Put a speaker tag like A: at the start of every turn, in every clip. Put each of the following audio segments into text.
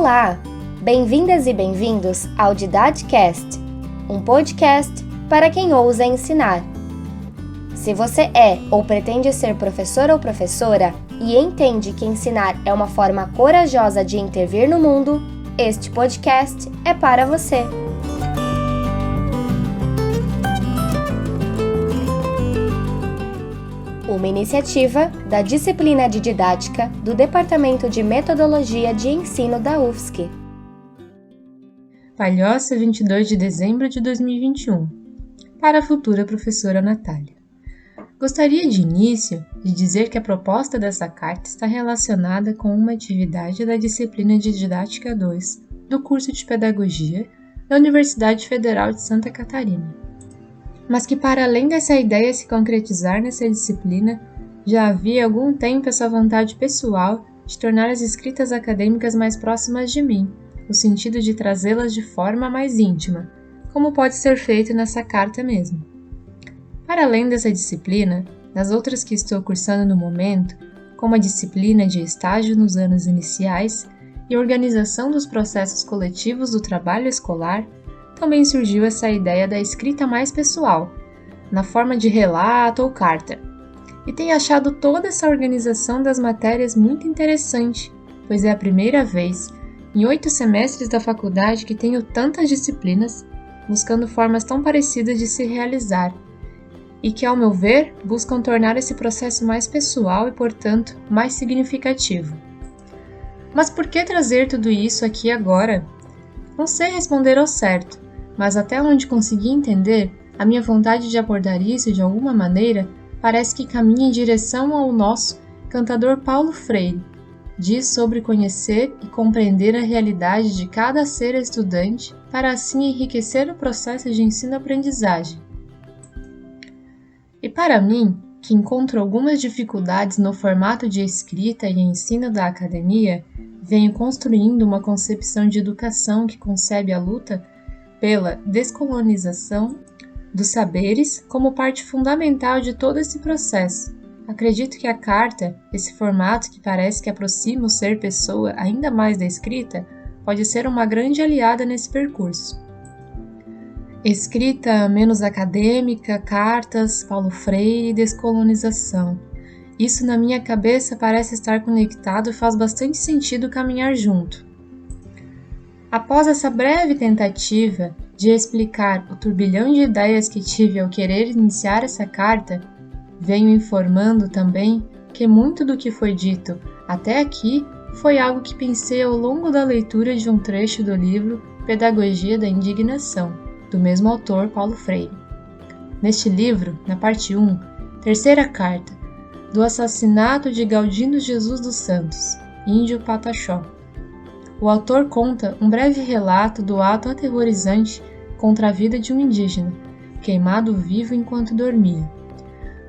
A: Olá! Bem-vindas e bem-vindos ao Didadcast, um podcast para quem ousa ensinar. Se você é ou pretende ser professor ou professora e entende que ensinar é uma forma corajosa de intervir no mundo, este podcast é para você. Uma iniciativa da disciplina de didática do Departamento de Metodologia de Ensino da UFSC.
B: Palhoça, 22 de dezembro de 2021. Para a futura professora Natália. Gostaria de início de dizer que a proposta dessa carta está relacionada com uma atividade da disciplina de Didática 2 do curso de Pedagogia da Universidade Federal de Santa Catarina. Mas que para além dessa ideia se concretizar nessa disciplina, já havia algum tempo essa vontade pessoal de tornar as escritas acadêmicas mais próximas de mim, no sentido de trazê-las de forma mais íntima, como pode ser feito nessa carta mesmo. Para além dessa disciplina, nas outras que estou cursando no momento, como a disciplina de estágio nos anos iniciais e organização dos processos coletivos do trabalho escolar, também surgiu essa ideia da escrita mais pessoal, na forma de relato ou carta. E tenho achado toda essa organização das matérias muito interessante, pois é a primeira vez, em 8 semestres da faculdade, que tenho tantas disciplinas, buscando formas tão parecidas de se realizar, e que, ao meu ver, buscam tornar esse processo mais pessoal e, portanto, mais significativo. Mas por que trazer tudo isso aqui agora? Não sei responder ao certo, mas até onde consegui entender, a minha vontade de abordar isso de alguma maneira parece que caminha em direção ao nosso cantador Paulo Freire. Diz sobre conhecer e compreender a realidade de cada ser estudante para assim enriquecer o processo de ensino-aprendizagem. E para mim, que encontro algumas dificuldades no formato de escrita e ensino da academia, venho construindo uma concepção de educação que concebe a luta pela descolonização dos saberes como parte fundamental de todo esse processo. Acredito que a carta, esse formato que parece que aproxima o ser pessoa ainda mais da escrita, pode ser uma grande aliada nesse percurso. Escrita menos acadêmica, cartas, Paulo Freire e descolonização. Isso na minha cabeça parece estar conectado e faz bastante sentido caminhar junto. Após essa breve tentativa de explicar o turbilhão de ideias que tive ao querer iniciar essa carta, venho informando também que muito do que foi dito até aqui foi algo que pensei ao longo da leitura de um trecho do livro Pedagogia da Indignação, do mesmo autor, Paulo Freire. Neste livro, na parte 1, terceira carta, do assassinato de Galdino Jesus dos Santos, índio Pataxó, o autor conta um breve relato do ato aterrorizante contra a vida de um indígena, queimado vivo enquanto dormia.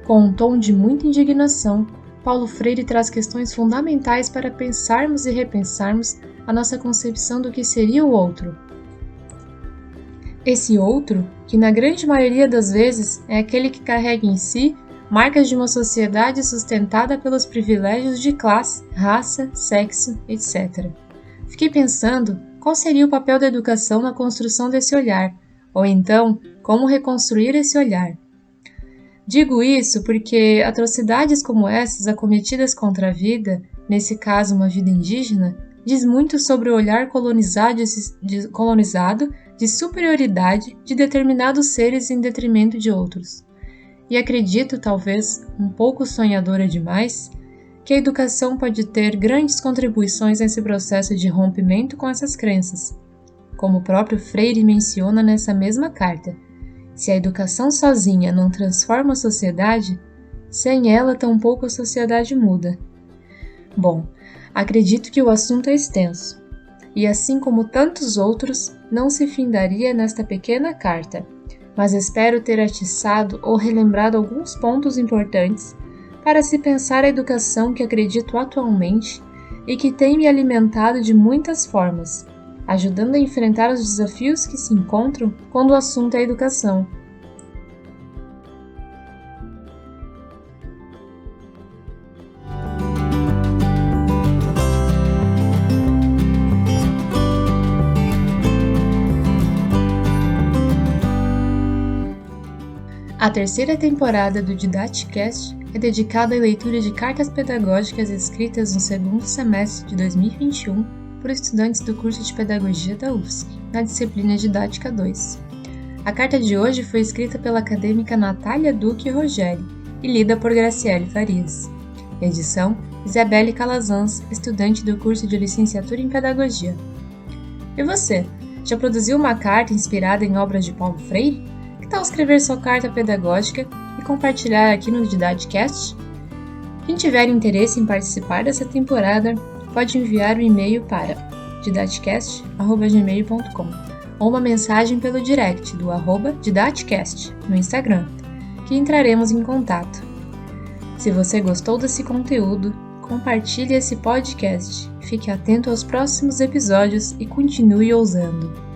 B: Com um tom de muita indignação, Paulo Freire traz questões fundamentais para pensarmos e repensarmos a nossa concepção do que seria o outro. Esse outro, que na grande maioria das vezes é aquele que carrega em si marcas de uma sociedade sustentada pelos privilégios de classe, raça, sexo, etc. Fiquei pensando qual seria o papel da educação na construção desse olhar, ou então, como reconstruir esse olhar. Digo isso porque atrocidades como essas acometidas contra a vida, nesse caso uma vida indígena, diz muito sobre o olhar colonizado de superioridade de determinados seres em detrimento de outros. E acredito, talvez, um pouco sonhadora demais, que a educação pode ter grandes contribuições nesse processo de rompimento com essas crenças. Como o próprio Freire menciona nessa mesma carta, se a educação sozinha não transforma a sociedade, sem ela tampouco a sociedade muda. Bom, acredito que o assunto é extenso, e assim como tantos outros, não se findaria nesta pequena carta, mas espero ter atiçado ou relembrado alguns pontos importantes para se pensar a educação que acredito atualmente e que tem me alimentado de muitas formas, ajudando a enfrentar os desafios que se encontram quando o assunto é educação. A terceira temporada do Didaticast é dedicada à leitura de cartas pedagógicas escritas no segundo semestre de 2021 por estudantes do curso de Pedagogia da UFSC, na disciplina Didática 2. A carta de hoje foi escrita pela acadêmica Natália Duque Rogério e lida por Graciele Farias. Edição: Isabelle Calazans, estudante do curso de Licenciatura em Pedagogia. E você, já produziu uma carta inspirada em obras de Paulo Freire? Que tal escrever sua carta pedagógica e compartilhar aqui no Didaticast? Quem tiver interesse em participar dessa temporada, pode enviar um e-mail para didaticast@gmail.com ou uma mensagem pelo direct do @didaticast no Instagram, que entraremos em contato. Se você gostou desse conteúdo, compartilhe esse podcast, fique atento aos próximos episódios e continue ousando.